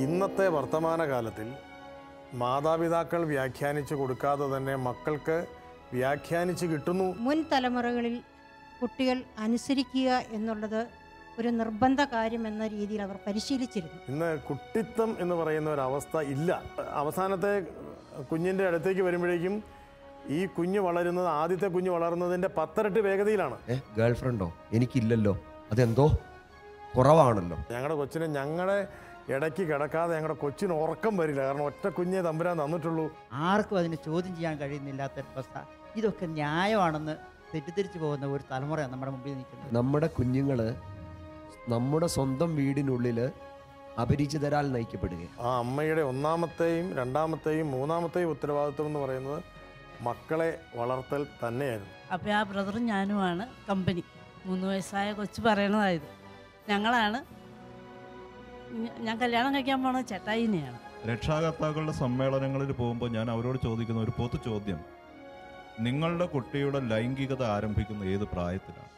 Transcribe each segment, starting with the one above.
ഇന്നത്തെ വർത്തമാനകാലത്തിൽ മാതാപിതാക്കൾ വ്യാഖ്യാനിച്ചു കൊടുക്കാതെ തന്നെ മക്കൾക്ക് വ്യാഖ്യാനിച്ച് കിട്ടുന്നു. മുൻ തലമുറകളിൽ കുട്ടികൾ അനുസരിക്കുക എന്നുള്ളത് ഒരു നിർബന്ധ കാര്യം എന്ന രീതിയിൽ അവർ പരിശീലിച്ചിരുന്നു. ഇന്ന് കുട്ടിത്തം എന്ന് പറയുന്ന ഒരവസ്ഥ ഇല്ല. അവസാനത്തെ കുഞ്ഞിൻ്റെ അടുത്തേക്ക് വരുമ്പോഴേക്കും ഈ കുഞ്ഞ് വളരുന്നത് ആദ്യത്തെ കുഞ്ഞ് വളർന്നതിൻ്റെ 10 ഇരട്ടി വേഗതയിലാണ്. ഗേൾ ഫ്രണ്ടോ? എനിക്കില്ലല്ലോ, അതെന്തോ കുറവാണല്ലോ. ഞങ്ങളുടെ കൊച്ചിന് ഞങ്ങളെ ഇടയ്ക്ക് കിടക്കാതെ ഞങ്ങളുടെ കൊച്ചിന് ഉറക്കം വരില്ല. കാരണം ഒറ്റ കുഞ്ഞെ തമ്പുരാൻ തന്നിട്ടുള്ളൂ. ആർക്കും അതിന് ചോദ്യം ചെയ്യാൻ കഴിയുന്നില്ലാത്ത അവസ്ഥ. ഇതൊക്കെ ന്യായമാണെന്ന് തെറ്റിദ്ധരിച്ചു പോകുന്ന ഒരു തലമുറയാണ് നമ്മുടെ മുമ്പിൽ നിൽക്കുന്നത്. നമ്മുടെ കുഞ്ഞുങ്ങൾ നമ്മുടെ സ്വന്തം വീടിനുള്ളിൽ അപരിചിതരാൽ നയിക്കപ്പെടുകയാണ്. ആ അമ്മയുടെ ഒന്നാമത്തെയും രണ്ടാമത്തെയും മൂന്നാമത്തെയും ഉത്തരവാദിത്വം എന്ന് പറയുന്നത് മക്കളെ വളർത്തൽ തന്നെയായിരുന്നു. അപ്പോൾ ആ ബ്രദറും ഞാനുമാണ് കമ്പനി. 3 വയസ്സായ കൊച്ചു പറയണതായത് ഞങ്ങളാണ്. ഞാൻ കല്യാണം കഴിക്കാൻ പോണത് ചേട്ടായിനെയാണ്. രക്ഷാകർത്താക്കളുടെ സമ്മേളനങ്ങളിൽ പോകുമ്പോൾ ഞാൻ അവരോട് ചോദിക്കുന്ന ഒരു പൊതു ചോദ്യം, നിങ്ങളുടെ കുട്ടിയുടെ ലൈംഗികത ആരംഭിക്കുന്ന ഏത് പ്രായത്തിലാണ്?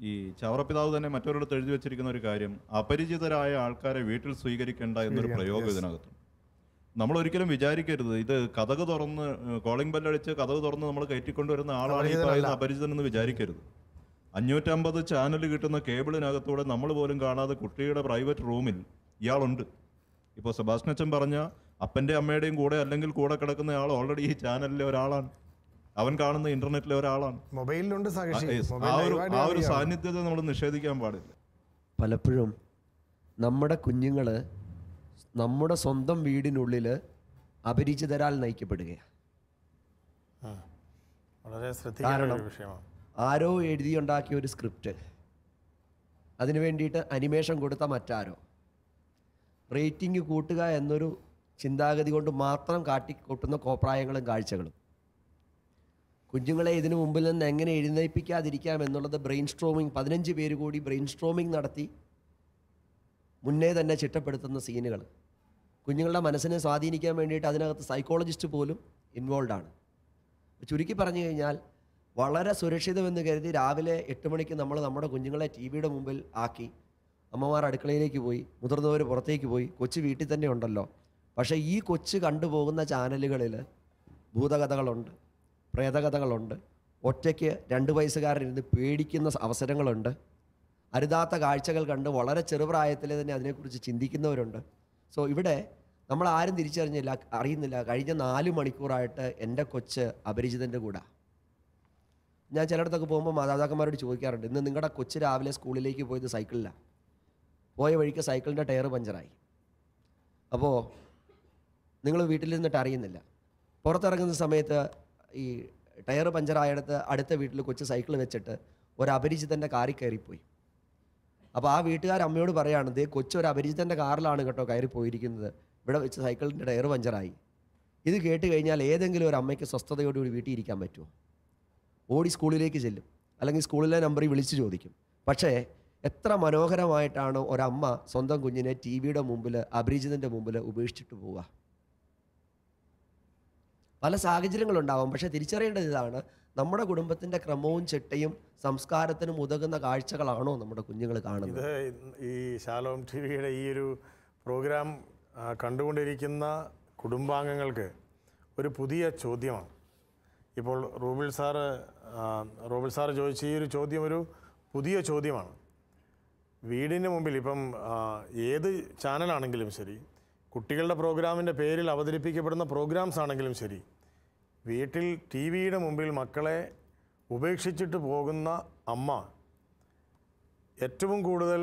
ഈ ചവറപ്പിതാവ് തന്നെ മറ്റൊരിടത്ത് എഴുതി വെച്ചിരിക്കുന്ന ഒരു കാര്യം, അപരിചിതരായ ആൾക്കാരെ വീട്ടിൽ സ്വീകരിക്കേണ്ട എന്നൊരു പ്രയോഗം ഇതിനകത്തുണ്ട്. നമ്മൾ ഒരിക്കലും വിചാരിക്കരുത് ഇത് കതക് തുറന്ന് കോളിംഗ് ബെല്ലടിച്ച് കതക് തുറന്ന് നമ്മൾ കയറ്റിക്കൊണ്ടുവരുന്ന ആളാണ് ഈ പറയുന്ന അപരിചിതൻ എന്ന് വിചാരിക്കരുത്. 550 ചാനൽ കിട്ടുന്ന കേബിളിനകത്തൂടെ നമ്മൾ പോലും കാണാതെ കുട്ടിയുടെ പ്രൈവറ്റ് റൂമിൽ ഇയാളുണ്ട്. ഇപ്പോൾ സെബാസ്റ്റ്യൻ അച്ഛൻ പറഞ്ഞ അപ്പൻ്റെ അമ്മയുടെയും കൂടെ അല്ലെങ്കിൽ കൂടെ കിടക്കുന്ന ആൾ ഓൾറെഡി ഈ ചാനലിലെ ഒരാളാണ്. അവൻ കാണുന്ന ഇന്റർനെറ്റിലെ ഒരാളാണ്. മൊബൈലിലുണ്ട്. ആ ഒരു സാന്നിധ്യത്തെ നമ്മൾ നിഷേധിക്കാൻ പാടില്ല. പലപ്പോഴും നമ്മുടെ കുഞ്ഞുങ്ങൾ നമ്മുടെ സ്വന്തം വീടിനുള്ളിൽ അപരിചിതരാൽ നയിക്കപ്പെടുകയാണ്. വളരെ ശ്രദ്ധിക്കേണ്ട ഒരു വിഷയമാണ്. ആരോ എഴുതിയുണ്ടാക്കിയ ഒരു സ്ക്രിപ്റ്റ്, അതിനു വേണ്ടിയിട്ട് അനിമേഷൻ കൊടുത്ത മറ്റാരോ, റേറ്റിംഗ് കൂട്ടുക എന്നൊരു ചിന്താഗതി കൊണ്ട് മാത്രം കാട്ടിക്കൂട്ടുന്ന കോപ്രായങ്ങളും കാഴ്ചകളും. കുഞ്ഞുങ്ങളെ ഇതിനു മുമ്പിൽ നിന്ന് എങ്ങനെ എഴുന്നേൽപ്പിക്കാതിരിക്കാം എന്നുള്ളത് ബ്രെയിൻ സ്ട്രോമിങ്, 15 പേര് കൂടി ബ്രെയിൻ സ്ട്രോമിങ് നടത്തി മുന്നേ തന്നെ ചിട്ടപ്പെടുത്തുന്ന സീനുകൾ. കുഞ്ഞുങ്ങളുടെ മനസ്സിനെ സ്വാധീനിക്കാൻ വേണ്ടിയിട്ട് അതിനകത്ത് സൈക്കോളജിസ്റ്റ് പോലും ഇൻവോൾവ് ആണ്. ചുരുക്കി പറഞ്ഞു കഴിഞ്ഞാൽ വളരെ സുരക്ഷിതമെന്ന് കരുതി രാവിലെ 8 മണിക്ക് നമ്മൾ നമ്മുടെ കുഞ്ഞുങ്ങളെ TV മുമ്പിൽ ആക്കി, അമ്മമാർ അടുക്കളയിലേക്ക് പോയി, മുതിർന്നവർ പുറത്തേക്ക് പോയി, കൊച്ചു വീട്ടിൽ തന്നെ ഉണ്ടല്ലോ. പക്ഷേ ഈ കൊച്ചു കണ്ടുപോകുന്ന ചാനലുകളിൽ ഭൂതകഥകളുണ്ട്, പ്രേതകഥകളുണ്ട്, ഒറ്റയ്ക്ക് 2 വയസ്സുകാരനിരുന്ന് പേടിക്കുന്ന അവസരങ്ങളുണ്ട്, അരുതാത്ത കാഴ്ചകൾ കണ്ട് വളരെ ചെറുപ്രായത്തിൽ തന്നെ അതിനെക്കുറിച്ച് ചിന്തിക്കുന്നവരുണ്ട്. സോ ഇവിടെ നമ്മൾ ആരും അറിയുന്നില്ല കഴിഞ്ഞ 4 മണിക്കൂറായിട്ട് എൻ്റെ കൊച്ച് അപരിചിതൻ്റെ കൂടെ. ഞാൻ ചിലയിടത്തൊക്കെ പോകുമ്പോൾ മാതാപിതാക്കന്മാരോട് ചോദിക്കാറുണ്ട്, ഇന്ന് നിങ്ങളുടെ കൊച്ച് രാവിലെ സ്കൂളിലേക്ക് പോയത് സൈക്കിളിലാണ്, പോയ വഴിക്ക് സൈക്കിളിൻ്റെ ടയർ പഞ്ചറായി. അപ്പോൾ നിങ്ങൾ വീട്ടിലിരുന്നിട്ട് അറിയുന്നില്ല. പുറത്തിറങ്ങുന്ന സമയത്ത് ഈ ടയർ പഞ്ചറായടുത്ത് അടുത്ത വീട്ടിൽ കൊച്ച് സൈക്കിൾ വെച്ചിട്ട് ഒരു അപരിചിതൻ്റെ കാറിൽ കയറിപ്പോയി. അപ്പോൾ ആ വീട്ടുകാർ അമ്മയോട് പറയുകയാണ്, ദേ കൊച്ചൊരു അപരിചിതൻ്റെ കാറിലാണ് കേട്ടോ കയറി പോയിരിക്കുന്നത്, ഇവിടെ വെച്ച് സൈക്കിളിൻ്റെ ടയർ പഞ്ചറായി. ഇത് കേട്ട് കഴിഞ്ഞാൽ ഏതെങ്കിലും ഒരു അമ്മയ്ക്ക് സ്വസ്ഥതയോടുകൂടി വീട്ടിൽ ഇരിക്കാൻ പറ്റുമോ? ഓടി സ്കൂളിലേക്ക് ചെല്ലും, അല്ലെങ്കിൽ സ്കൂളിലെ നമ്പറിൽ വിളിച്ച് ചോദിക്കും. പക്ഷേ എത്ര മനോഹരമായിട്ടാണ് ഒരമ്മ സ്വന്തം കുഞ്ഞിനെ TV മുമ്പിൽ അപരിചിതൻ്റെ മുമ്പിൽ ഉപേക്ഷിച്ചിട്ട് പോവുക. പല സാഹചര്യങ്ങളുണ്ടാവും. പക്ഷേ തിരിച്ചറിയേണ്ടത് ഇതാണ്, നമ്മുടെ കുടുംബത്തിൻ്റെ ക്രമവും ചിട്ടയും സംസ്കാരത്തിനും ഉതകുന്ന കാഴ്ചകളാണോ നമ്മുടെ കുഞ്ഞുങ്ങൾ കാണുന്നത്? ഈ ശാലോം TVയുടെ ഈ ഒരു പ്രോഗ്രാം കണ്ടുകൊണ്ടിരിക്കുന്ന കുടുംബാംഗങ്ങൾക്ക് ഒരു പുതിയ ചോദ്യമാണ്. ഇപ്പോൾ റൂബിൾ സാറ് ചോദിച്ച ഈ ഒരു ചോദ്യം ഒരു പുതിയ ചോദ്യമാണ്. വീടിന് മുമ്പിൽ ഇപ്പം ഏത് ചാനലാണെങ്കിലും ശരി, കുട്ടികളുടെ പ്രോഗ്രാമിൻ്റെ പേരിൽ അവതരിപ്പിക്കപ്പെടുന്ന പ്രോഗ്രാംസ് ആണെങ്കിലും ശരി, വീട്ടിൽ TV മുമ്പിൽ മക്കളെ ഉപേക്ഷിച്ചിട്ട് പോകുന്ന അമ്മ ഏറ്റവും കൂടുതൽ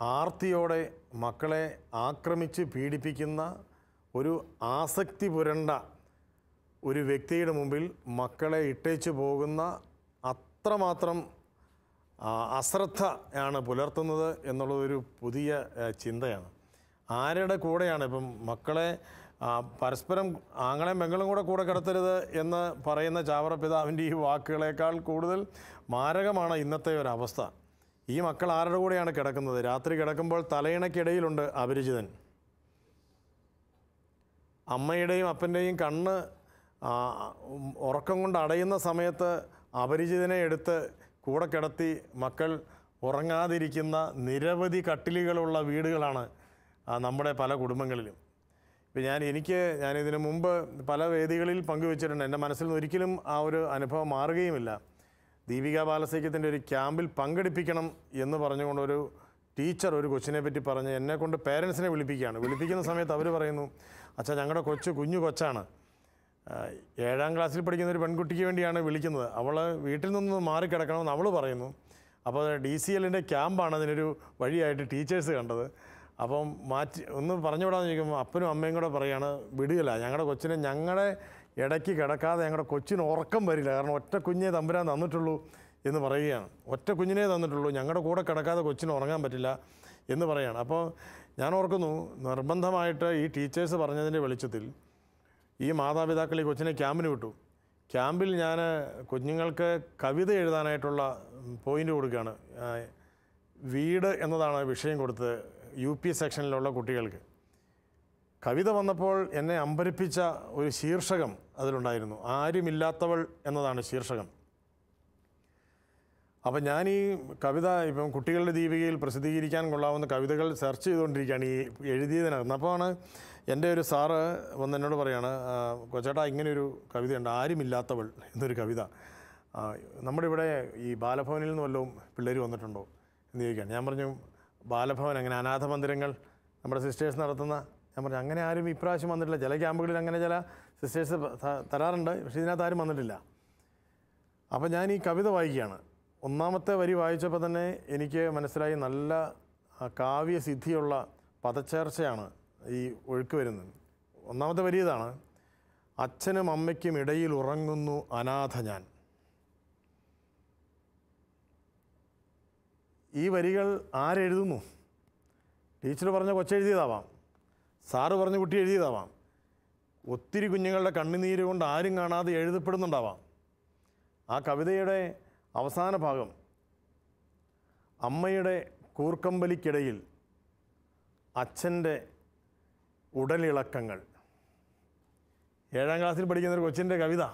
ആർത്തിയോടെ മക്കളെ ആക്രമിച്ച് പീഡിപ്പിക്കുന്ന ഒരു ആസക്തി പുരണ്ട ഒരു വ്യക്തിയുടെ മുമ്പിൽ മക്കളെ ഇട്ടേച്ച് പോകുന്ന അത്രമാത്രം അശ്രദ്ധയാണ് പുലർത്തുന്നത് എന്നുള്ളതൊരു പുതിയ ചിന്തയാണ്. ആരുടെ കൂടെയാണ് ഇപ്പം മക്കളെ പരസ്പരം ആങ്ങളെയും പെങ്ങളും കൂടെ കിടത്തരുത് എന്ന് പറയുന്ന ചാവറ പിതാവിൻ്റെ ഈ വാക്കുകളേക്കാൾ കൂടുതൽ മാരകമാണ് ഇന്നത്തെ ഒരവസ്ഥ. ഈ മക്കൾ ആരുടെ കൂടെയാണ് കിടക്കുന്നത്? രാത്രി കിടക്കുമ്പോൾ തലയിണയ്ക്കിടയിലുണ്ട് അപരിചിതൻ. അമ്മയുടെയും അപ്പൻ്റെയും കണ്ണ് ഉറക്കം കൊണ്ട് അടയുന്ന സമയത്ത് അപരിചിതനെ എടുത്ത് കൂടെ കിടത്തി മക്കൾ ഉറങ്ങാതിരിക്കുന്ന നിരവധി കട്ടിലുകളുള്ള വീടുകളാണ് നമ്മുടെ പല കുടുംബങ്ങളിലും. ഇപ്പം ഞാനിതിനു മുമ്പ് പല വേദികളിൽ പങ്കുവച്ചിട്ടുണ്ട്. എൻ്റെ മനസ്സിൽ നിന്ന് ഒരിക്കലും ആ ഒരു അനുഭവം മാറുകയുമില്ല. ദീപിക ബാലസൈക്യത്തിൻ്റെ ഒരു ക്യാമ്പിൽ പങ്കെടുപ്പിക്കണം എന്ന് പറഞ്ഞുകൊണ്ടൊരു ടീച്ചർ ഒരു കൊച്ചിനെ പറ്റി പറഞ്ഞ് എന്നെക്കൊണ്ട് പേരൻസിനെ വിളിപ്പിക്കുകയാണ്. വിളിപ്പിക്കുന്ന സമയത്ത് അവർ പറയുന്നു, അച്ഛാ ഞങ്ങളുടെ കുഞ്ഞു കൊച്ചാണ്, 7ാം ക്ലാസ്സിൽ പഠിക്കുന്ന ഒരു പെൺകുട്ടിക്ക് വേണ്ടിയാണ് വിളിക്കുന്നത്, അവൾ വീട്ടിൽ നിന്ന് മാറിക്കിടക്കണമെന്ന് അവൾ പറയുന്നു. അപ്പോൾ DCLൻ്റെ ക്യാമ്പാണ് അതിനൊരു വഴിയായിട്ട് ടീച്ചേഴ്സ് കണ്ടത്. അപ്പം ഒന്ന് പറഞ്ഞു വിടാന്ന് ചോദിക്കുമ്പോൾ അപ്പനും അമ്മയും കൂടെ പറയുകയാണ്, വിടുകയില്ല, ഞങ്ങളുടെ കൊച്ചിനെ ഞങ്ങളുടെ ഇടയ്ക്ക് കിടക്കാതെ ഞങ്ങളുടെ കൊച്ചിന് ഉറക്കം വരില്ല, കാരണം ഒറ്റ കുഞ്ഞേ തമ്പുരാൻ തന്നിട്ടുള്ളൂ എന്ന് പറയുകയാണ്. ഒറ്റ കുഞ്ഞിനെ തന്നിട്ടുള്ളൂ, ഞങ്ങളുടെ കൂടെ കിടക്കാതെ കൊച്ചിന് ഉറങ്ങാൻ പറ്റില്ല എന്ന് പറയുകയാണ്. അപ്പോൾ ഞാൻ ഓർക്കുന്നു, നിർബന്ധമായിട്ട് ഈ ടീച്ചേഴ്സ് പറഞ്ഞതിൻ്റെ വെളിച്ചത്തിൽ ഈ മാതാപിതാക്കൾ ഈ കൊച്ചിനെ ക്യാമ്പിന് വിട്ടു. ക്യാമ്പിൽ ഞാൻ കുഞ്ഞുങ്ങൾക്ക് കവിത എഴുതാനായിട്ടുള്ള പോയിൻ്റ് കൊടുക്കുകയാണ്. വീട് എന്നതാണ് വിഷയം കൊടുത്തത് UP സെക്ഷനിലുള്ള കുട്ടികൾക്ക്. കവിത വന്നപ്പോൾ എന്നെ അമ്പരിപ്പിച്ച ഒരു ശീർഷകം അതിലുണ്ടായിരുന്നു. ആരുമില്ലാത്തവൾ എന്നതാണ് ശീർഷകം. അപ്പം ഞാൻ ഈ കവിത ഇപ്പം കുട്ടികളുടെ ദീപികയിൽ പ്രസിദ്ധീകരിക്കാൻ കൊള്ളാവുന്ന കവിതകൾ സെർച്ച് ചെയ്തുകൊണ്ടിരിക്കുകയാണ് ഈ എഴുതിയതിനകത്ത്. അപ്പോഴാണ് എൻ്റെ ഒരു സാറ് വന്ന് എന്നോട് പറയുകയാണ്, കൊച്ചേട്ടാ ഇങ്ങനെയൊരു കവിതയുണ്ട്, ആരുമില്ലാത്തവൾ എന്നൊരു കവിത. നമ്മുടെ ഇവിടെ ഈ ബാലഭവനിൽ നിന്ന് വല്ലതും പിള്ളേർ വന്നിട്ടുണ്ടോ എന്ന് ചോദിക്കുകയാണ്. ഞാൻ പറഞ്ഞു, ബാലഭവൻ അങ്ങനെ അനാഥ മന്ദിരങ്ങൾ നമ്മുടെ സിസ്റ്റേഴ്സ് നടത്തുന്ന, ഞാൻ പറഞ്ഞു അങ്ങനെ ആരും ഇപ്രാവശ്യം വന്നിട്ടില്ല. ചില ക്യാമ്പുകളിൽ അങ്ങനെ ചില സിസ്റ്റേഴ്സ് തരാറുണ്ട്, പക്ഷേ ഇതിനകത്ത് ആരും വന്നിട്ടില്ല. അപ്പോൾ ഞാൻ ഈ കവിത വായിക്കുകയാണ്. ഒന്നാമത്തെ വരി വായിച്ചപ്പോൾ തന്നെ എനിക്ക് മനസ്സിലായി, നല്ല കാവ്യസിദ്ധിയുള്ള പദച്ചേർച്ചയാണ് ഈ ഒഴുക്ക് വരുന്നത്. ഒന്നാമത്തെ വരി ഇതാണ്, അച്ഛനും അമ്മയ്ക്കും ഇടയിൽ ഉറങ്ങുന്നു അനാഥ ഞാൻ. ഈ വരികൾ ആരെഴുതുന്നു? ടീച്ചർ പറഞ്ഞ കൊച്ചെഴുതിയതാവാം, സാറ് പറഞ്ഞ കുട്ടി എഴുതിയതാവാം, ഒത്തിരി കുഞ്ഞുങ്ങളുടെ കണ്ണുനീര് കൊണ്ട് ആരും കാണാതെ എഴുതപ്പെടുന്നുണ്ടാവാം. ആ കവിതയുടെ അവസാന ഭാഗം, അമ്മയുടെ കൂർക്കമ്പലിക്കിടയിൽ അച്ഛൻ്റെ ഉടലിളക്കങ്ങൾ. 7ാം ക്ലാസ്സിൽ പഠിക്കുന്നൊരു കൊച്ചിൻ്റെ കവിത.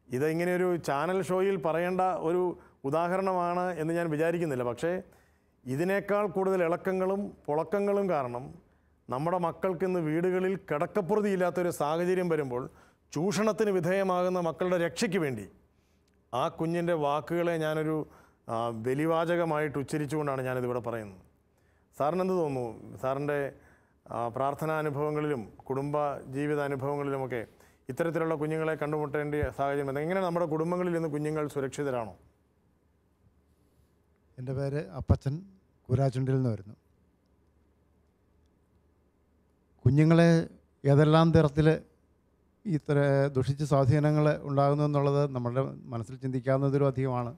ഇതിങ്ങനെയൊരു ചാനൽ ഷോയിൽ പറയേണ്ട ഒരു ഉദാഹരണമാണ് എന്ന് ഞാൻ വിചാരിക്കുന്നില്ല. പക്ഷേ ഇതിനേക്കാൾ കൂടുതൽ ഇളക്കങ്ങളും പുളക്കങ്ങളും കാരണം നമ്മുടെ മക്കൾക്കിന്ന് വീടുകളിൽ കിടക്കപ്പുറതിയില്ലാത്തൊരു സാഹചര്യം വരുമ്പോൾ ചൂഷണത്തിന് വിധേയമാകുന്ന മക്കളുടെ രക്ഷയ്ക്ക് വേണ്ടി ആ കുഞ്ഞിൻ്റെ വാക്കുകളെ ഞാനൊരു ബലിവാചകമായിട്ട് ഉച്ചരിച്ചുകൊണ്ടാണ് ഞാനിതിവിടെ പറയുന്നത്. സാറിനെന്ത് തോന്നുന്നു? സാറിൻ്റെ പ്രാർത്ഥനാനുഭവങ്ങളിലും കുടുംബ ജീവിതാനുഭവങ്ങളിലുമൊക്കെ ഇത്തരത്തിലുള്ള കുഞ്ഞുങ്ങളെ കണ്ടുമുട്ടേണ്ട സാഹചര്യം എങ്ങനെ നമ്മുടെ കുടുംബങ്ങളിൽ നിന്ന് കുഞ്ഞുങ്ങൾ സുരക്ഷിതരാണോ? എൻ്റെ പേര് അപ്പച്ചൻ, കൂരാച്ചുണ്ടിൽ നിന്ന് വരുന്നു. കുഞ്ഞുങ്ങളെ ഏതെല്ലാം തരത്തിൽ ഇത്ര ദുഷിച്ച സ്വാധീനങ്ങൾ ഉണ്ടാകുന്നു എന്നുള്ളത് നമ്മുടെ മനസ്സിൽ ചിന്തിക്കാവുന്നതിലും അധികമാണ്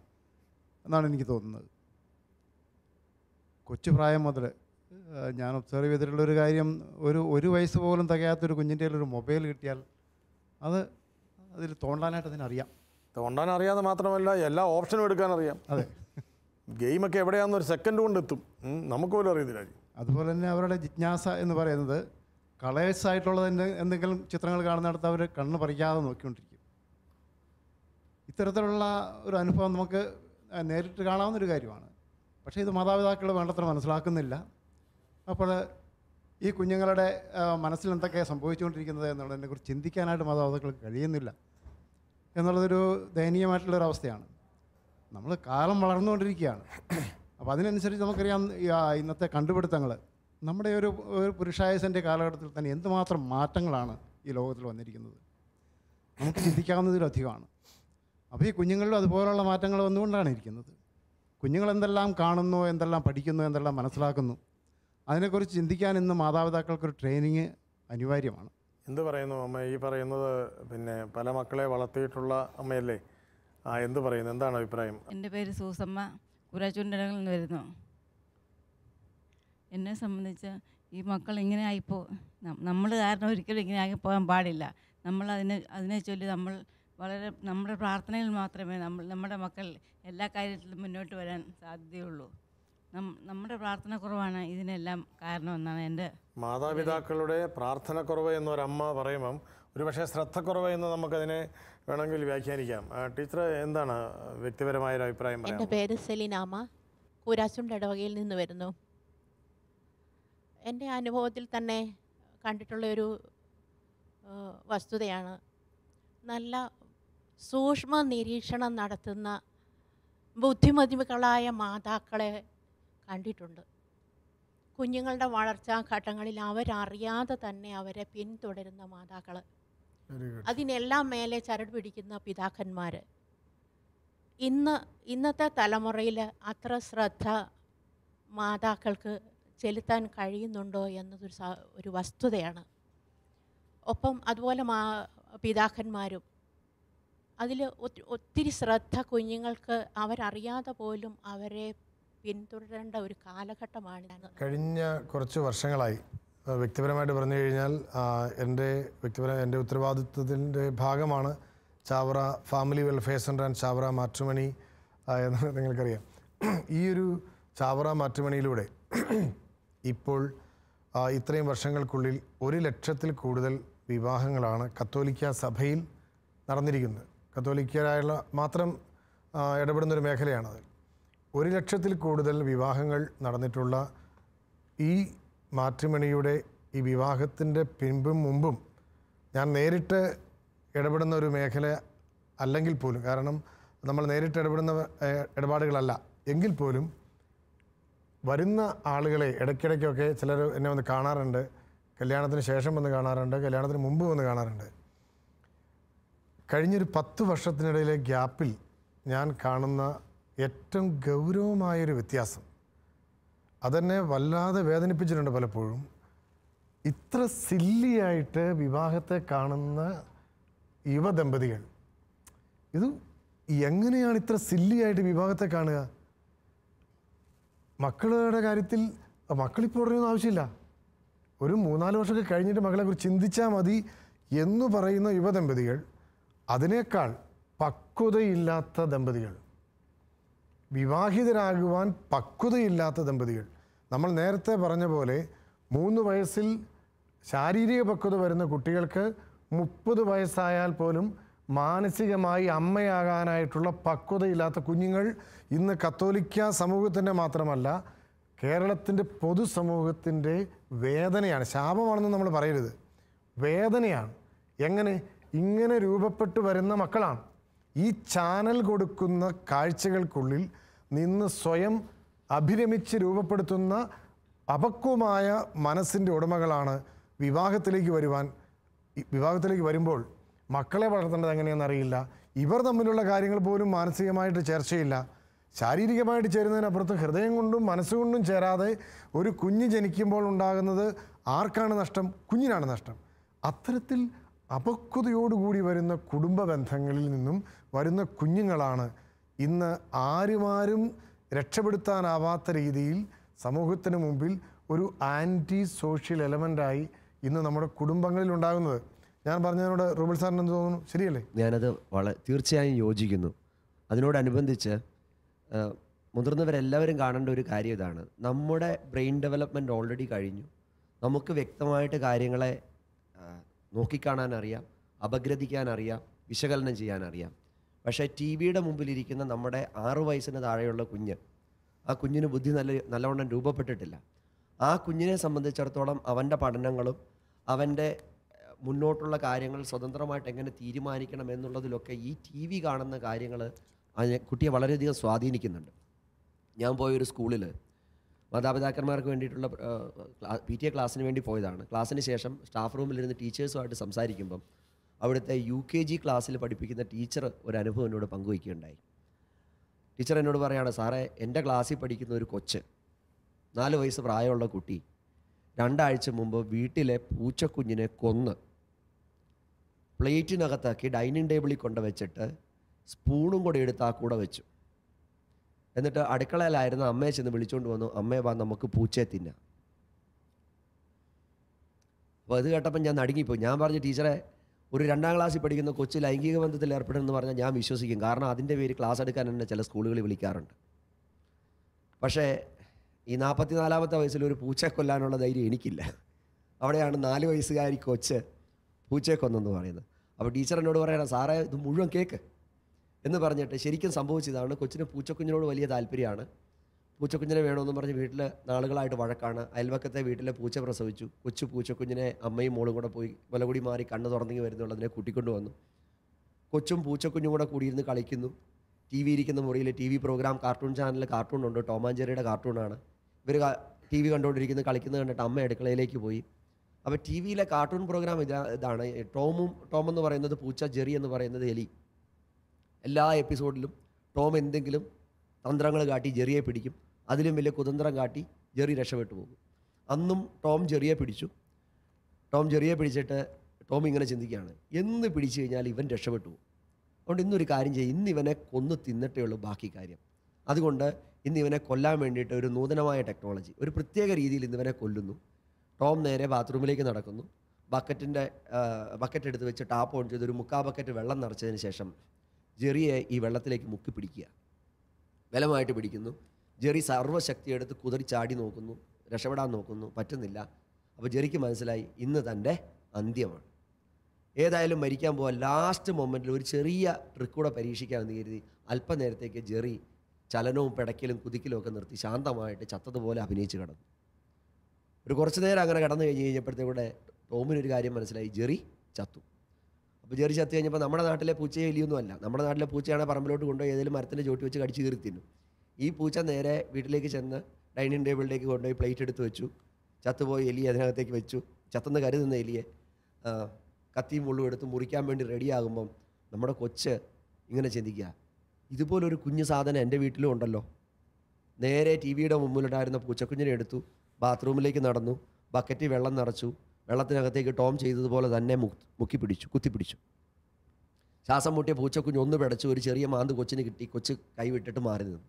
എന്നാണ് എനിക്ക് തോന്നുന്നത്. കൊച്ചു പ്രായം മുതൽ ഞാൻ ഒബ്സർവ് ചെയ്തിട്ടുള്ളൊരു കാര്യം, ഒരു വയസ്സ് പോലും തികയാത്തൊരു കുഞ്ഞിൻ്റെ ഒരു മൊബൈൽ കിട്ടിയാൽ അതിൽ തോണ്ടാനായിട്ട് അതിനറിയാം. തോണ്ടാൻ അറിയാതെ മാത്രമല്ല എല്ലാ ഓപ്ഷനും എടുക്കാനറിയാം. അതെ, ഗെയിമൊക്കെ എവിടെയാണെന്ന് ഒരു സെക്കൻഡ് കൊണ്ട് എത്തും, നമുക്ക് പോലും അറിയത്തില്ല. അതുപോലെ തന്നെ അവരുടെ ജിജ്ഞാസ എന്ന് പറയുന്നത് കളേഴ്സായിട്ടുള്ള എന്തെങ്കിലും ചിത്രങ്ങൾ കാണുന്നിടത്ത് അവർ കണ്ണ് പറിക്കാതെ നോക്കിക്കൊണ്ടിരിക്കും. ഇത്തരത്തിലുള്ള ഒരു അനുഭവം നമുക്ക് നേരിട്ട് കാണാവുന്നൊരു കാര്യമാണ്. പക്ഷേ ഇത് മാതാപിതാക്കൾ വേണ്ടത്ര മനസ്സിലാക്കുന്നില്ല. അപ്പോൾ ഈ കുഞ്ഞുങ്ങളുടെ മനസ്സിൽ എന്തൊക്കെയാണ് സംഭവിച്ചുകൊണ്ടിരിക്കുന്നത് എന്നുള്ളതിനെക്കുറിച്ച് ചിന്തിക്കാനായിട്ട് മാതാപിതാക്കൾക്ക് കഴിയുന്നില്ല എന്നുള്ളതൊരു ദയനീയമായിട്ടുള്ളൊരവസ്ഥയാണ്. നമ്മൾ കാലം വളർന്നുകൊണ്ടിരിക്കുകയാണ്. അപ്പോൾ അതിനനുസരിച്ച് നമുക്കറിയാം ഇന്നത്തെ കണ്ടുപിടുത്തങ്ങൾ നമ്മുടെ ഒരു പുരുഷായുസിൻ്റെ കാലഘട്ടത്തിൽ തന്നെ എന്തുമാത്രം മാറ്റങ്ങളാണ് ഈ ലോകത്തിൽ വന്നിരിക്കുന്നത്, നമുക്ക് ചിന്തിക്കാവുന്നതിലധികമാണ്. അപ്പോൾ ഈ കുഞ്ഞുങ്ങളിലും അതുപോലുള്ള മാറ്റങ്ങൾ വന്നുകൊണ്ടാണ് ഇരിക്കുന്നത്. കുഞ്ഞുങ്ങൾ എന്തെല്ലാം കാണുന്നു, എന്തെല്ലാം പഠിക്കുന്നു, എന്തെല്ലാം മനസ്സിലാക്കുന്നു, അതിനെക്കുറിച്ച് ചിന്തിക്കാൻ ഇന്ന് മാതാപിതാക്കൾക്കൊരു ട്രെയിനിങ് അനിവാര്യമാണ്. എന്ത് പറയുന്നു അമ്മ? ഈ പറയുന്നത് പിന്നെ പല മക്കളെ വളർത്തിയിട്ടുള്ള അമ്മയല്ലേ, എന്ത് പറയുന്നു, എന്താണ് അഭിപ്രായം? എൻ്റെ പേര് സൂസമ്മ, കൂരാച്ചുണ്ടകളിൽ നിന്ന് വരുന്നു. എന്നെ സംബന്ധിച്ച് ഈ മക്കൾ ഇങ്ങനെ ആയിപ്പോ നമ്മൾ കാരണം ഒരിക്കലും ഇങ്ങനെ ആയി പോകാൻ പാടില്ല. നമ്മൾ അതിനെ ചൊല്ലി നമ്മൾ നമ്മുടെ പ്രാർത്ഥനയിൽ മാത്രമേ നമ്മുടെ മക്കൾ എല്ലാ കാര്യത്തിലും മുന്നോട്ട് വരാൻ സാധ്യതയുള്ളൂ. നമ്മുടെ പ്രാർത്ഥന കുറവാണ് ഇതിനെല്ലാം കാരണമെന്നാണ് എൻ്റെ. മാതാപിതാക്കളുടെ പ്രാർത്ഥനക്കുറവ് എന്നൊരമ്മ പറയുമ്പം ഒരു പക്ഷേ ശ്രദ്ധക്കുറവ് എന്ന് നമുക്കതിനെ വേണമെങ്കിൽ വ്യാഖ്യാനിക്കാം. ടീച്ചർ എന്താണ് വ്യക്തിപരമായൊരു അഭിപ്രായം പറയാം? എൻ്റെ പേര് സെലിനാമ, കൂരാച്ചുണ്ട് ഇടവകയിൽ നിന്ന് വരുന്നു. എൻ്റെ അനുഭവത്തിൽ തന്നെ കണ്ടിട്ടുള്ളൊരു വസ്തുതയാണ്. നല്ല സൂക്ഷ്മ നിരീക്ഷണം നടത്തുന്ന ബുദ്ധിമതികളായ മാതാക്കളെ കണ്ടിട്ടുണ്ട്. കുഞ്ഞുങ്ങളുടെ വളർച്ചാ ഘട്ടങ്ങളിൽ അവരറിയാതെ തന്നെ അവരെ പിന്തുടരുന്ന മാതാക്കൾ, അതിനെല്ലാം മേലെ ചരട് പിടിക്കുന്ന പിതാക്കന്മാർ. ഇന്നത്തെ തലമുറയിൽ അത്ര ശ്രദ്ധ മാതാക്കൾക്ക് ചെലുത്താൻ കഴിയുന്നുണ്ടോ എന്നതൊരു ഒരു വസ്തുതയാണ്. ഒപ്പം അതുപോലെ പിതാക്കന്മാരും അതിൽ ഒത്തിരി ശ്രദ്ധ കുഞ്ഞുങ്ങൾക്ക് അവരറിയാതെ പോലും അവരെ പിന്തുടരേണ്ട ഒരു കാലഘട്ടമാണ്. കഴിഞ്ഞ കുറച്ച് വർഷങ്ങളായി വ്യക്തിപരമായിട്ട് പറഞ്ഞു കഴിഞ്ഞാൽ എൻ്റെ ഉത്തരവാദിത്വത്തിൻ്റെ ഭാഗമാണ് Chavara family welfare centre and Chavara matrimony എന്ന് നിങ്ങൾക്കറിയാം. ഈ ഒരു ചാവറ മാട്രിമണിയിലൂടെ ഇപ്പോൾ ഇത്രയും വർഷങ്ങൾക്കുള്ളിൽ 1,00,000-ൽ കൂടുതൽ വിവാഹങ്ങളാണ് കത്തോലിക്ക സഭയിൽ നടന്നിരിക്കുന്നത്. കത്തോലിക്കരായുള്ള മാത്രം ഇടപെടുന്നൊരു മേഖലയാണത്. 1,00,000-ൽ കൂടുതൽ വിവാഹങ്ങൾ നടന്നിട്ടുള്ള ഈ മാട്രിമണിയുടെ ഈ വിവാഹത്തിൻ്റെ പിൻപും മുമ്പും ഞാൻ നേരിട്ട് ഇടപെടുന്ന ഒരു മേഖല അല്ലെങ്കിൽ പോലും, കാരണം നമ്മൾ നേരിട്ട് ഇടപെടുന്ന ഇടപാടുകളല്ല എങ്കിൽ പോലും വരുന്ന ആളുകളെ ഇടയ്ക്കിടയ്ക്കൊക്കെ ചിലർ എന്നെ വന്ന് കാണാറുണ്ട്. കല്യാണത്തിന് ശേഷം വന്ന് കാണാറുണ്ട്, കല്യാണത്തിന് മുമ്പ് വന്ന് കാണാറുണ്ട്. കഴിഞ്ഞൊരു 10 വർഷത്തിനിടയിലെ ഗ്യാപ്പിൽ ഞാൻ കാണുന്ന ഏറ്റവും ഗൗരവമായൊരു വ്യത്യാസം, അതെന്നെ വല്ലാതെ വേദനിപ്പിച്ചിട്ടുണ്ട് പലപ്പോഴും. ഇത്ര സില്ലിയായിട്ട് വിവാഹത്തെ കാണുന്ന യുവദമ്പതികൾ, ഇത് എങ്ങനെയാണ് ഇത്ര സില്ലിയായിട്ട് വിവാഹത്തെ കാണുക? മക്കളുടെ കാര്യത്തിൽ മക്കളിപ്പോൾ ഉടനെയൊന്നും ആവശ്യമില്ല, ഒരു 3-4 വർഷമൊക്കെ കഴിഞ്ഞിട്ട് മക്കളെക്കുറിച്ച് ചിന്തിച്ചാൽ മതി എന്ന് പറയുന്ന യുവദമ്പതികൾ, അതിനേക്കാൾ പക്വതയില്ലാത്ത ദമ്പതികൾ, വിവാഹിതരാകുവാൻ പക്വതയില്ലാത്ത ദമ്പതികൾ. നമ്മൾ നേരത്തെ പറഞ്ഞ പോലെ 3 വയസ്സിൽ ശാരീരിക പക്വത വരുന്ന കുട്ടികൾക്ക് 30 വയസ്സായാൽ പോലും മാനസികമായി അമ്മയാകാനായിട്ടുള്ള പക്വതയില്ലാത്ത കുഞ്ഞുങ്ങൾ ഇന്ന് കത്തോലിക്ക സമൂഹത്തിൻ്റെ മാത്രമല്ല കേരളത്തിൻ്റെ പൊതുസമൂഹത്തിൻ്റെ വേദനയാണ്. ശാപമാണെന്ന് നമ്മൾ പറയരുത്, വേദനയാണ്. ഇങ്ങനെ രൂപപ്പെട്ടു വരുന്ന മക്കളാണ്. ഈ ചാനൽ കൊടുക്കുന്ന കാഴ്ചകൾക്കുള്ളിൽ നിന്ന് സ്വയം അഭിരമിച്ച് രൂപപ്പെടുത്തുന്ന അപക്വമായ മനസ്സിൻ്റെ ഉടമകളാണ് വിവാഹത്തിലേക്ക് വരുമ്പോൾ മക്കളെ വളർത്തേണ്ടത് എങ്ങനെയെന്നറിയില്ല. ഇവർ തമ്മിലുള്ള കാര്യങ്ങൾ പോലും മാനസികമായിട്ട് ചർച്ചയില്ല. ശാരീരികമായിട്ട് ചേരുന്നതിനപ്പുറത്ത് ഹൃദയം കൊണ്ടും മനസ്സുകൊണ്ടും ചേരാതെ ഒരു കുഞ്ഞ് ജനിക്കുമ്പോൾ ഉണ്ടാകുന്നത് ആർക്കാണ് നഷ്ടം? കുഞ്ഞിനാണ് നഷ്ടം. അത്തരത്തിൽ അപക്വതയോടുകൂടി വരുന്ന കുടുംബ ബന്ധങ്ങളിൽ നിന്നും വരുന്ന കുഞ്ഞുങ്ങളാണ് ഇന്ന് ആരും രക്ഷപ്പെടുത്താനാവാത്ത രീതിയിൽ സമൂഹത്തിന് മുമ്പിൽ ഒരു ആൻറ്റി സോഷ്യൽ എലമെൻ്റായി ഇന്ന് നമ്മുടെ കുടുംബങ്ങളിൽ ഉണ്ടാകുന്നത്. ഞാൻ പറഞ്ഞതിനോട് റൂബൽ സാറിന് എന്ത് തോന്നുന്നു? ശരിയല്ലേ? ഞാനത് തീർച്ചയായും യോജിക്കുന്നു. അതിനോടനുബന്ധിച്ച് മുതിർന്നവരെല്ലാവരും കാണേണ്ട ഒരു കാര്യം ഇതാണ്. നമ്മുടെ ബ്രെയിൻ ഡെവലപ്മെൻറ്റ് ഓൾറെഡി കഴിഞ്ഞു. നമുക്ക് വ്യക്തമായിട്ട് കാര്യങ്ങളെ നോക്കിക്കാണാൻ അറിയാം, അപഗ്രഥിക്കാൻ അറിയാം, വിശകലനം ചെയ്യാൻ അറിയാം. പക്ഷേ ടി വിയുടെ മുമ്പിലിരിക്കുന്ന നമ്മുടെ 6 വയസ്സിന് താഴെയുള്ള കുഞ്ഞ്, ആ കുഞ്ഞിന് ബുദ്ധി നല്ലവണ്ണം രൂപപ്പെട്ടിട്ടില്ല. ആ കുഞ്ഞിനെ സംബന്ധിച്ചിടത്തോളം അവൻ്റെ പഠനങ്ങളും അവൻ്റെ മുന്നോട്ടുള്ള കാര്യങ്ങൾ സ്വതന്ത്രമായിട്ട് എങ്ങനെ തീരുമാനിക്കണം എന്നുള്ളതിലൊക്കെ ഈ ടി വി കാണുന്ന കാര്യങ്ങൾ കുട്ടിയെ വളരെയധികം സ്വാധീനിക്കുന്നുണ്ട്. ഞാൻ പോയൊരു സ്കൂളിൽ മാതാപിതാക്കന്മാർക്ക് വേണ്ടിയിട്ടുള്ള PTA ക്ലാസ്സിന് വേണ്ടി പോയതാണ്. ക്ലാസ്സിന് ശേഷം സ്റ്റാഫ് റൂമിലിരുന്ന് ടീച്ചേഴ്സുമായിട്ട് സംസാരിക്കുമ്പം അവിടുത്തെ UKG ക്ലാസ്സിൽ പഠിപ്പിക്കുന്ന ടീച്ചർ ഒരു അനുഭവം എന്നോട് പങ്കുവയ്ക്കുകയുണ്ടായി. ടീച്ചർ എന്നോട് പറയുകയാണ്, സാറേ, എൻ്റെ ക്ലാസ്സിൽ പഠിക്കുന്ന ഒരു കൊച്ച്, 4 വയസ്സ് പ്രായമുള്ള കുട്ടി, 2 ആഴ്ച മുമ്പ് വീട്ടിലെ പൂച്ചക്കുഞ്ഞിനെ കൊന്ന് പ്ലേറ്റിനകത്താക്കി ഡൈനിങ് ടേബിളിൽ കൊണ്ടുവച്ചിട്ട് സ്പൂണും കൂടെ എടുത്ത് ആ കൂടെ വെച്ചു. എന്നിട്ട് അടുക്കളയിലായിരുന്ന അമ്മയെ ചെന്ന് വിളിച്ചുകൊണ്ട് വന്നു, അമ്മയെ വാ നമുക്ക് പൂച്ചയെ തിന്നാം. അപ്പോൾ അത് കേട്ടപ്പോൾ ഞാൻ നടുങ്ങിപ്പോയി. ഞാൻ പറഞ്ഞു, ടീച്ചറെ, ഒരു 2ാം ക്ലാസ്സിൽ പഠിക്കുന്ന കൊച്ച് ലൈംഗിക ബന്ധത്തിൽ ഏർപ്പെടുമെന്ന് പറഞ്ഞാൽ ഞാൻ വിശ്വസിക്കും. കാരണം അതിൻ്റെ പേര് ക്ലാസ് എടുക്കാൻ തന്നെ ചില സ്കൂളുകളിൽ വിളിക്കാറുണ്ട്. പക്ഷേ ഈ 44-ാമത്തെ വയസ്സിൽ ഒരു പൂച്ചയെ കൊല്ലാനുള്ള ധൈര്യം എനിക്കില്ല. അവിടെയാണ് 4 വയസ്സുകാരി കൊച്ച് പൂച്ചയെ കൊന്നെന്ന് പറയുന്നത്. അപ്പോൾ ടീച്ചർ എന്നോട് പറയണം, സാറേ, ഇത് മുഴുവൻ കേക്ക് എന്ന് പറഞ്ഞിട്ട് ശരിക്കും സംഭവിച്ചതാണ്. കൊച്ചിന് പൂച്ചക്കുഞ്ഞിനോട് വലിയ താല്പര്യമാണ്. പൂച്ചക്കുഞ്ഞിനെ വേണമെന്ന് പറഞ്ഞ് വീട്ടിൽ നാളുകളായിട്ട് വഴക്കാണ്. അയൽവക്കത്തെ വീട്ടിലെ പൂച്ച പ്രസവിച്ചു. കൊച്ചു പൂച്ചക്കുഞ്ഞിനെ അമ്മയും മോളും കൂടെ പോയി മുലകുടി മാറി കണ്ണ് തുറന്നെങ്കിൽ വരുന്നുള്ളതിനെ കൂട്ടിക്കൊണ്ട് വന്നു. കൊച്ചും പൂച്ചക്കുഞ്ഞും കൂടെ കൂടിയിരുന്ന് കളിക്കുന്നു. ടി വി ഇരിക്കുന്ന മുറിയിൽ ടി വി പ്രോഗ്രാം, കാർട്ടൂൺ ചാനലിൽ കാർട്ടൂണുണ്ട്, ടോം ആൻഡ് ജെറിയുടെ കാർട്ടൂണാണ്. ഇവർ ടി വി കണ്ടുകൊണ്ടിരിക്കുന്നത്, കളിക്കുന്നത് കണ്ടിട്ട് അമ്മ അടുക്കളയിലേക്ക് പോയി. അപ്പോൾ ടി വിയിലെ കാർട്ടൂൺ പ്രോഗ്രാം ഇതാണ്. ടോം എന്ന് പറയുന്നത് പൂച്ച, ജെറി എന്ന് പറയുന്നത് എലി. എല്ലാ എപ്പിസോഡിലും ടോം എന്തെങ്കിലും തന്ത്രങ്ങൾ കാട്ടി ജെറിയെ പിടിക്കും. അതിലും വലിയ കുതന്ത്രം കാട്ടി ജെറി രക്ഷപ്പെട്ടു പോകും. അന്നും ടോം ജെറിയെ പിടിച്ചു. ടോം ജെറിയെ പിടിച്ചിട്ട് ടോം ഇങ്ങനെ ചിന്തിക്കുകയാണ്, എന്ന് പിടിച്ചു കഴിഞ്ഞാൽ ഇവൻ രക്ഷപ്പെട്ടു പോകും. അതുകൊണ്ട് ഇന്നൊരു കാര്യം ചെയ്യും, ഇന്ന് ഇവനെ കൊന്നു തിന്നിട്ടേ ഉള്ളൂ ബാക്കി കാര്യം. അതുകൊണ്ട് ഇന്ന് ഇവനെ കൊല്ലാൻ വേണ്ടിയിട്ട് ഒരു നൂതനമായ ടെക്നോളജി, ഒരു പ്രത്യേക രീതിയിൽ ഇന്നിവനെ കൊല്ലുന്നു. ടോം നേരെ ബാത്റൂമിലേക്ക് നടക്കുന്നു. ബക്കറ്റ് എടുത്ത് വെച്ച് ടാപ്പ് ഓൺ ചെയ്ത് ഒരു 3/4 ബക്കറ്റ് വെള്ളം നിറച്ചതിന് ശേഷം ജെറിയെ ഈ വെള്ളത്തിലേക്ക് മുക്കി പിടിക്കുക. ബലമായിട്ട് പിടിക്കുന്നു. ജെറി സർവ്വശക്തി എടുത്ത് കുതിരി ചാടി നോക്കുന്നു, രക്ഷപ്പെടാൻ നോക്കുന്നു, പറ്റുന്നില്ല. അപ്പോൾ ജെറിക്ക് മനസ്സിലായി ഇന്ന് തൻ്റെ അന്ത്യമാണ്. ഏതായാലും മരിക്കാൻ പോകാൻ ലാസ്റ്റ് മൊമെൻറ്റിൽ ഒരു ചെറിയ ട്രിക്ക് കൂടെ പരീക്ഷിക്കാമെന്ന് കരുതി അല്പനേരത്തേക്ക് ജെറി ചലനവും പിടയ്ക്കലും കുതിക്കലും ഒക്കെ നിർത്തി ശാന്തമായിട്ട് ചത്തതുപോലെ അഭിനയിച്ച് കിടന്നു. ഒരു കുറച്ച് നേരം അങ്ങനെ കിടന്നു കഴിഞ്ഞപ്പോഴത്തേക്കൂടെ ടോമിനൊരു കാര്യം മനസ്സിലായി, ജെറി ചത്തു. അപ്പോൾ ജെറി ചത്തു കഴിഞ്ഞപ്പോൾ നമ്മുടെ നാട്ടിലെ പൂച്ചയെ എലിയൊന്നുമല്ല. നമ്മുടെ നാട്ടിലെ പൂച്ചയാണെങ്കിൽ പറമ്പിലോട്ട് കൊണ്ടുപോയി ഏതെങ്കിലും മരത്തിൻ്റെ ചോട്ടി വെച്ച് കടിച്ച് കീറി തിന്നും. ഈ പൂച്ച നേരെ വീട്ടിലേക്ക് ചെന്ന് ഡൈനിങ് ടേബിളിലേക്ക് കൊണ്ടുപോയി പ്ലേറ്റ് എടുത്ത് വെച്ചു. ചത്തുപോയി എലി അതിനകത്തേക്ക് വെച്ചു. ചത്തെന്ന് കരുതുന്ന എലിയെ കത്തിയും മുള്ളും എടുത്ത് മുറിക്കാൻ വേണ്ടി റെഡിയാകുമ്പം നമ്മുടെ കൊച്ച് ഇങ്ങനെ ചിന്തിക്കുക, ഇതുപോലൊരു കുഞ്ഞു സാധനം എൻ്റെ വീട്ടിലും ഉണ്ടല്ലോ. നേരെ ടി വിയുടെ മുമ്പിലുണ്ടായിരുന്ന പൂച്ചക്കുഞ്ഞിനെ എടുത്തു, ബാത്റൂമിലേക്ക് നടന്നു, ബക്കറ്റിൽ വെള്ളം നിറച്ചു, വെള്ളത്തിനകത്തേക്ക് ടോം ചെയ്തതുപോലെ തന്നെ കുത്തിപ്പിടിച്ചു. ശ്വാസം മുട്ടിയ പൂച്ചക്കുഞ്ഞ് ഒന്ന് പിടച്ചു. ഒരു ചെറിയ മാന്ത് കൊച്ചിന് കിട്ടി. കൊച്ച് കൈവിട്ടിട്ട് മാറി നിന്നു.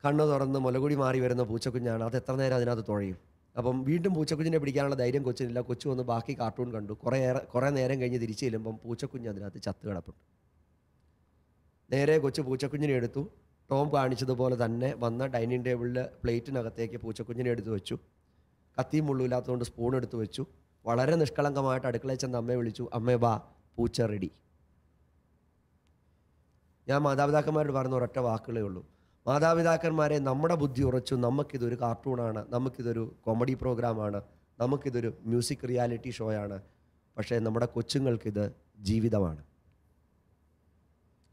കണ്ണ് തുറന്ന് മുലകുടി മാറി വരുന്ന പൂച്ചക്കുഞ്ഞാണ്. അത് എത്ര നേരം അതിനകത്ത് തുഴയും. അപ്പം വീണ്ടും പൂച്ചക്കുഞ്ഞിനെ പിടിക്കാനുള്ള ധൈര്യം കൊച്ചിനില്ല. കൊച്ചു വന്ന് ബാക്കി കാർട്ടൂൺ കണ്ടു. കുറേ നേരം കഴിഞ്ഞ് തിരിച്ചു ചെല്ലുമ്പം പൂച്ചക്കുഞ്ഞ് അതിനകത്ത് ചത്ത് കിടപ്പുണ്ട്. നേരെ കൊച്ചു പൂച്ചക്കുഞ്ഞിനെ എടുത്തു. ടോം കാണിച്ചതുപോലെ തന്നെ വന്ന ഡൈനിങ് ടേബിളിൽ പ്ലേറ്റിനകത്തേക്ക് പൂച്ചക്കുഞ്ഞിനെ എടുത്തു വെച്ചു. കത്തിയും മുള്ളില്ലാത്തതുകൊണ്ട് സ്പൂൺ എടുത്ത് വെച്ചു. വളരെ നിഷ്കളങ്കമായിട്ട് അടുക്കളയിൽ ചെന്ന് അമ്മയെ വിളിച്ചു, അമ്മേ ബാ, പൂച്ച റെഡി. ഞാൻ മാതാപിതാക്കന്മാരോട് പറയുന്ന ഒരൊറ്റ വാക്കുകളേ ഉള്ളൂ, മാതാപിതാക്കന്മാരെ, നമ്മുടെ ബുദ്ധി ഉറച്ചു, നമുക്കിതൊരു കാർട്ടൂണാണ്, നമുക്കിതൊരു കോമഡി പ്രോഗ്രാമാണ്, നമുക്കിതൊരു മ്യൂസിക് റിയാലിറ്റി ഷോയാണ്. പക്ഷേ നമ്മുടെ കൊച്ചുങ്ങൾക്കിത് ജീവിതമാണ്.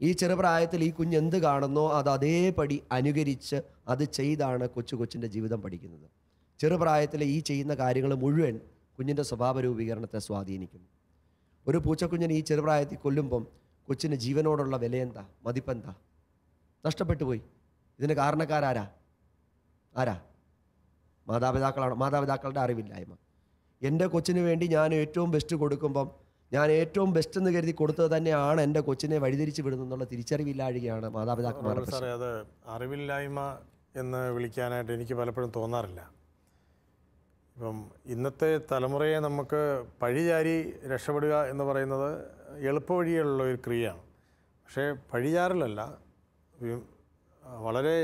ഈ ചെറുപ്രായത്തിൽ ഈ കുഞ്ഞ് എന്ത് കാണുന്നോ അത് അതേപടി അനുകരിച്ച് അത് ചെയ്താണ് കൊച്ചിൻ്റെ ജീവിതം പഠിക്കുന്നത്. ചെറുപ്രായത്തിൽ ഈ ചെയ്യുന്ന കാര്യങ്ങൾ മുഴുവൻ കുഞ്ഞിൻ്റെ സ്വഭാവ രൂപീകരണത്തെ സ്വാധീനിക്കുന്നു. ഒരു പൂച്ചക്കുഞ്ഞിനെ ഈ ചെറുപ്രായത്തിൽ കൊല്ലുമ്പം കൊച്ചിന് ജീവനോടുള്ള വിലയെന്താ, മതിപ്പെന്താ നഷ്ടപ്പെട്ടു പോയി. ഇതിന് കാരണക്കാരാരാ? മാതാപിതാക്കളാണ്. മാതാപിതാക്കളുടെ അറിവില്ലായ്മ. എൻ്റെ കൊച്ചിന് വേണ്ടി ഞാൻ ഏറ്റവും ബെസ്റ്റ് കൊടുക്കുമ്പം ഞാൻ ഏറ്റവും ബെസ്റ്റ് എന്ന് കരുതി കൊടുത്തത് തന്നെയാണ് എൻ്റെ കൊച്ചിനെ വഴിതിരിച്ച് വിടുന്നുള്ള തിരിച്ചറിവില്ലാഴികയാണ് മാതാപിതാക്കന്മാർ. സാറേ, അത് അറിവില്ലായ്മ എന്ന് വിളിക്കാനായിട്ട് എനിക്ക് പലപ്പോഴും തോന്നാറില്ല. ഇപ്പം ഇന്നത്തെ തലമുറയെ നമുക്ക് പഴിചാരി രക്ഷപ്പെടുക എന്ന് പറയുന്നത് എളുപ്പവഴിയുള്ള ഒരു ക്രിയയാണ്. പക്ഷേ പഴിചാരലല്ല, വളരെ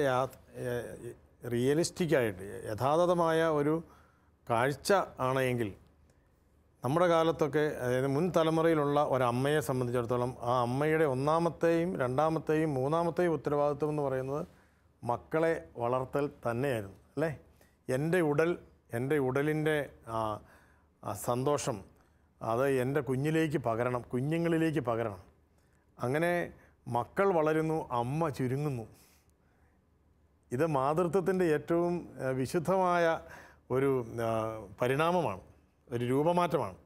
റിയലിസ്റ്റിക്കായിട്ട് യഥാതഥമായ ഒരു കാഴ്ച ആണ് എങ്കിൽ നമ്മുടെ കാലത്തൊക്കെ, അതായത് മുൻ തലമുറയിലുള്ള ഒരമ്മയെ സംബന്ധിച്ചിടത്തോളം ആ അമ്മയുടെ ഒന്നാമത്തെയും രണ്ടാമത്തെയും മൂന്നാമത്തെയും ഉത്തരവാദിത്വം എന്ന് പറയുന്നത് മക്കളെ വളർത്തൽ തന്നെയായിരുന്നു, അല്ലേ? എൻ്റെ ഉടലിൻ്റെ സന്തോഷം അത് എൻ്റെ കുഞ്ഞുങ്ങളിലേക്ക് പകരണം. അങ്ങനെ മക്കൾ വളരുന്നു, അമ്മ ചുരുങ്ങുന്നു. ഇത് മാതൃത്വത്തിൻ്റെ ഏറ്റവും വിശുദ്ധമായ ഒരു പരിണാമമാണ്, ഒരു രൂപമാറ്റമാണ്.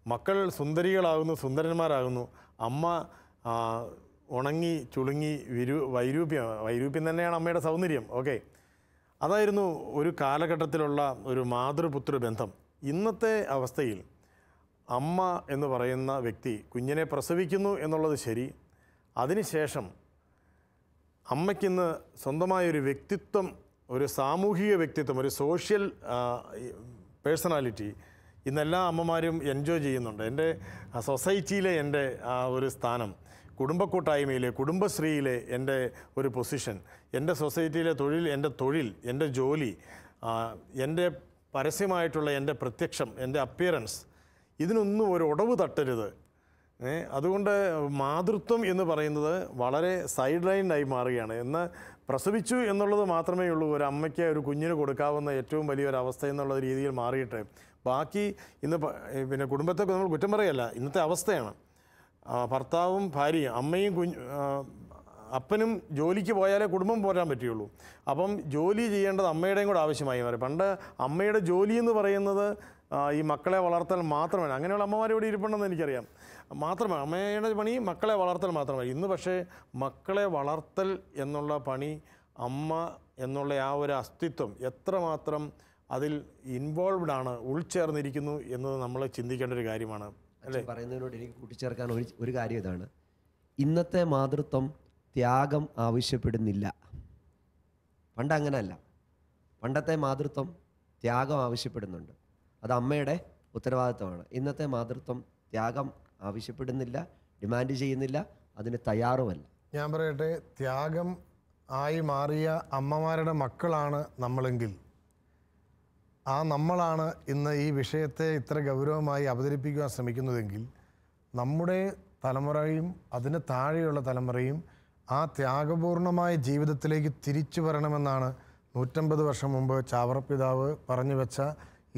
മക്കൾ സുന്ദരികളാകുന്നു, സുന്ദരന്മാരാകുന്നു. അമ്മ ഉണങ്ങി ചുളുങ്ങി വൈരൂപ്യം തന്നെയാണ് അമ്മയുടെ സൗന്ദര്യം. ഓക്കെ, അതായിരുന്നു ഒരു കാലഘട്ടത്തിലുള്ള ഒരു മാതൃപുത്ര ബന്ധം. ഇന്നത്തെ അവസ്ഥയിൽ അമ്മ എന്ന് പറയുന്ന വ്യക്തി കുഞ്ഞിനെ പ്രസവിക്കുന്നു എന്നുള്ളത് ശരി, അതിനുശേഷം അമ്മയ്ക്കിന്ന് സ്വന്തമായൊരു വ്യക്തിത്വം, ഒരു സാമൂഹിക വ്യക്തിത്വം, ഒരു സോഷ്യൽ പേഴ്സണാലിറ്റി ഇന്നെല്ലാ അമ്മമാരും എൻജോയ് ചെയ്യുന്നുണ്ട്. എൻ്റെ സൊസൈറ്റിയിലെ എൻ്റെ ഒരു സ്ഥാനം, കുടുംബക്കൂട്ടായ്മയിലെ കുടുംബശ്രീയിലെ എൻ്റെ ഒരു പൊസിഷൻ, എൻ്റെ സൊസൈറ്റിയിലെ തൊഴിൽ, എൻ്റെ ജോലി, എൻ്റെ പരസ്യമായിട്ടുള്ള എൻ്റെ പ്രത്യക്ഷം, എൻ്റെ അപ്പിയറൻസ്, ഇതിനൊന്നും ഒരു ഉടവ് തട്ടരുത്. അതുകൊണ്ട് മാതൃത്വം എന്ന് പറയുന്നത് വളരെ സൈഡ് ലൈനായി മാറുകയാണ്. എന്ന് പ്രസവിച്ചു എന്നുള്ളത് മാത്രമേ ഉള്ളൂ ഒരു അമ്മയ്ക്ക് ഒരു കുഞ്ഞിന് കൊടുക്കാവുന്ന ഏറ്റവും വലിയൊരവസ്ഥ എന്നുള്ള രീതിയിൽ മാറിയിട്ട് ബാക്കി ഇന്ന് പിന്നെ കുടുംബത്തെ നമ്മൾ കുറ്റം പറയല്ല, ഇന്നത്തെ അവസ്ഥയാണ്. ഭർത്താവും ഭാര്യയും അമ്മയും അപ്പനും ജോലിക്ക് പോയാലേ കുടുംബം പോരാൻ പറ്റുകയുള്ളൂ. അപ്പം ജോലി ചെയ്യേണ്ടത് അമ്മയുടെയും കൂടെ ആവശ്യമായി മാറി. പണ്ട് അമ്മയുടെ ജോലി എന്ന് പറയുന്നത് ഈ മക്കളെ വളർത്തൽ മാത്രമാണ്. അങ്ങനെയുള്ള അമ്മമാർ ഇവിടെ ഇരിപ്പുണ്ടെന്ന് എനിക്കറിയാം. മാത്രമാണ് അമ്മയുടെ പണി മക്കളെ വളർത്തൽ മാത്രമാണ്. ഇന്ന് പക്ഷേ മക്കളെ വളർത്തൽ എന്നുള്ള പണി, അമ്മ എന്നുള്ള ആ ഒരു അസ്തിത്വം എത്രമാത്രം അതിൽ ഇൻവോൾവ്ഡ് ആണ്, ഉൾച്ചേർന്നിരിക്കുന്നു എന്നത് നമ്മൾ ചിന്തിക്കേണ്ട ഒരു കാര്യമാണ് അല്ലേ? പറയുന്നതിനോട് എനിക്ക് കൂട്ടിച്ചേർക്കാൻ ഒരു കാര്യം ഇതാണ്. ഇന്നത്തെ മാതൃത്വം ത്യാഗം ആവശ്യപ്പെടുന്നില്ല. പണ്ട് അങ്ങനെയല്ല. പണ്ടത്തെ മാതൃത്വം ത്യാഗം ആവശ്യപ്പെടുന്നുണ്ട്. അത് അമ്മയുടെ ഉത്തരവാദിത്വമാണ്. ഇന്നത്തെ മാതൃത്വം ത്യാഗം ആവശ്യപ്പെടുന്നില്ല, ഡിമാൻഡ് ചെയ്യുന്നില്ല, അതിന് തയ്യാറുമല്ല. ഞാൻ പറയട്ടെ, ത്യാഗം ആയി മാറിയ അമ്മമാരുടെ മക്കളാണ് നമ്മളെങ്കിൽ ആ നമ്മളാണ് ഇന്ന് ഈ വിഷയത്തെ ഇത്ര ഗൗരവമായി അവതരിപ്പിക്കുവാൻ ശ്രമിക്കുന്നതെങ്കിൽ നമ്മുടെ തലമുറയും അതിന് താഴെയുള്ള തലമുറയും ആ ത്യാഗപൂർണമായ ജീവിതത്തിലേക്ക് തിരിച്ചു വരണമെന്നാണ് 150 വർഷം മുമ്പ് ചാവറപ്പിതാവ് പറഞ്ഞു വെച്ച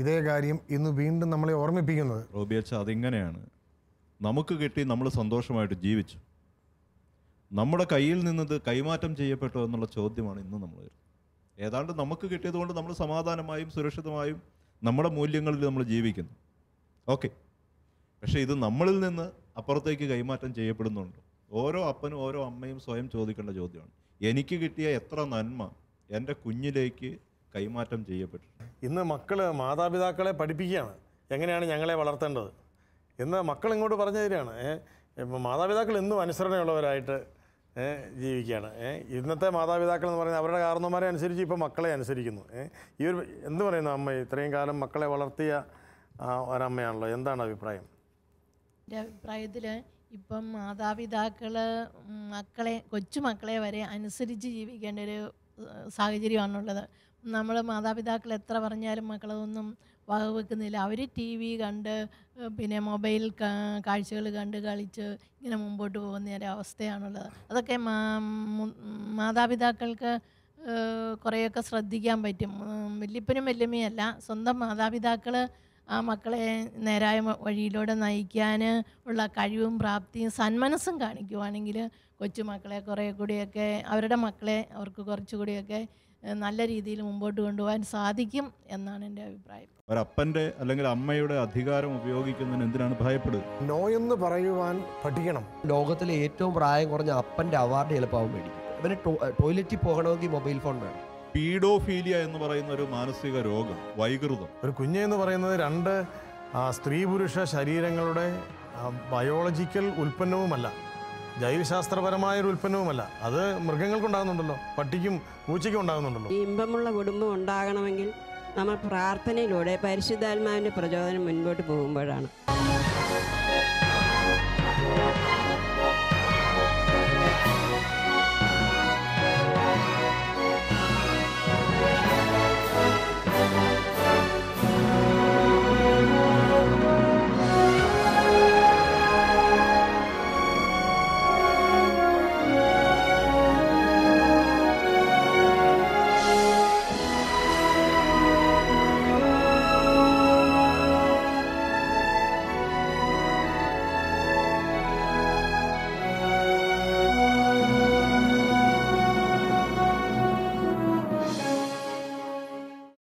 ഇതേ കാര്യം ഇന്ന് വീണ്ടും നമ്മളെ ഓർമ്മിപ്പിക്കുന്നത്. റോബിയച്ച, അതിങ്ങനെയാണ്. നമുക്ക് കിട്ടി, നമ്മൾ സന്തോഷമായിട്ട് ജീവിച്ചു. നമ്മുടെ കയ്യിൽ നിന്നത് കൈമാറ്റം ചെയ്യപ്പെട്ടോ എന്നുള്ള ചോദ്യമാണ് ഇന്ന് നമ്മൾ വരുന്നത്. ഏതാണ്ട് നമുക്ക് കിട്ടിയത് കൊണ്ട് നമ്മൾ സമാധാനമായും സുരക്ഷിതമായും നമ്മുടെ മൂല്യങ്ങളിൽ നമ്മൾ ജീവിക്കുന്നു. ഓക്കെ, പക്ഷേ ഇത് നമ്മളിൽ നിന്ന് അപ്പുറത്തേക്ക് കൈമാറ്റം ചെയ്യപ്പെടുന്നുണ്ടോ? ഓരോ അപ്പനും ഓരോ അമ്മയും സ്വയം ചോദിക്കേണ്ട ചോദ്യമാണ്. എനിക്ക് കിട്ടിയ എത്ര നന്മ എൻ്റെ കുഞ്ഞിലേക്ക് കൈമാറ്റം ചെയ്യപ്പെട്ടു? ഇന്ന് മക്കൾ മാതാപിതാക്കളെ പഠിപ്പിക്കുകയാണ് എങ്ങനെയാണ് ഞങ്ങളെ വളർത്തേണ്ടത് എന്ന് മക്കൾ ഇങ്ങോട്ട് പറഞ്ഞു തരികയാണ്. ഇപ്പം മാതാപിതാക്കൾ എന്നും അനുസരണയുള്ളവരായിട്ട് ജീവിക്കുകയാണ്. ഇന്നത്തെ മാതാപിതാക്കൾ എന്ന് പറയുന്നത് അവരുടെ കാരണവന്മാരെ അനുസരിച്ച് ഇപ്പോൾ മക്കളെ അനുസരിക്കുന്നു. ഈ ഒരു എന്ത് പറയുന്നു അമ്മ ഇത്രയും കാലം മക്കളെ വളർത്തിയ ഒരമ്മയാണല്ലോ, എന്താണ് അഭിപ്രായം? എൻ്റെ അഭിപ്രായത്തിൽ ഇപ്പം മാതാപിതാക്കൾ കൊച്ചുമക്കളെ വരെ അനുസരിച്ച് ജീവിക്കേണ്ട ഒരു സാഹചര്യമാണുള്ളത്. നമ്മൾ മാതാപിതാക്കൾ എത്ര പറഞ്ഞാലും മക്കളതൊന്നും വകവെക്കുന്നില്ല. അവർ ടി വി കണ്ട് പിന്നെ മൊബൈൽ കാഴ്ചകൾ കണ്ട് കളിച്ച് ഇങ്ങനെ മുമ്പോട്ട് പോകുന്ന ഒരവസ്ഥയാണുള്ളത്. അതൊക്കെ മാതാപിതാക്കൾക്ക് കുറേയൊക്കെ ശ്രദ്ധിക്കാൻ പറ്റും. വല്യപ്പനും വല്യമ്മയല്ല, സ്വന്തം മാതാപിതാക്കൾ ആ മക്കളെ നേരായ വഴിയിലൂടെ നയിക്കാൻ ഉള്ള കഴിവും പ്രാപ്തിയും സന്മനസ്സും കാണിക്കുവാണെങ്കിൽ കൊച്ചുമക്കളെ കുറേ കൂടിയൊക്കെ അവരുടെ മക്കളെ അവർക്ക് കുറച്ചുകൂടിയൊക്കെ നല്ല രീതിയിൽ മുമ്പോട്ട് കൊണ്ടുപോകാൻ സാധിക്കും എന്നാണ് എൻ്റെ അഭിപ്രായം. ഒരപ്പൻ്റെ അല്ലെങ്കിൽ അമ്മയുടെ അധികാരം ഉപയോഗിക്കുന്നതിന് എന്തിനാണ് ഭയപ്പെടുക? നോ എന്ന് പറയുവാൻ പഠിക്കണം. ലോകത്തിലെ ഏറ്റവും പ്രായം കുറഞ്ഞ അപ്പൻ്റെ അവാർഡ് എളുപ്പമാവും മേടിക്കും. ഇവന് ടോയ്ലറ്റിൽ പോകണമെങ്കിൽ മൊബൈൽ ഫോൺ വേണം. പീഡോഫീലിയ എന്ന് പറയുന്ന ഒരു മാനസിക രോഗം, വൈകൃതം. ഒരു കുഞ്ഞ് എന്ന് പറയുന്നത് രണ്ട് സ്ത്രീ പുരുഷ ശരീരങ്ങളുടെ ബയോളജിക്കൽ ഉൽപ്പന്നവുമല്ല, ജൈവശാസ്ത്രപരമായൊരു ഉൽപ്പന്നവുമല്ല. അത് മൃഗങ്ങൾക്കുണ്ടാകുന്നുണ്ടല്ലോ, പട്ടിക്കും പൂച്ചയ്ക്കും ഉണ്ടാകുന്നുണ്ടല്ലോ. ഈ ഇമ്പമുള്ള കുടുംബം ഉണ്ടാകണമെങ്കിൽ നമ്മൾ പ്രാർത്ഥനയിലൂടെ പരിശുദ്ധാത്മാവിൻ്റെ പ്രചോദനം മുൻപോട്ട് പോകുമ്പോഴാണ്.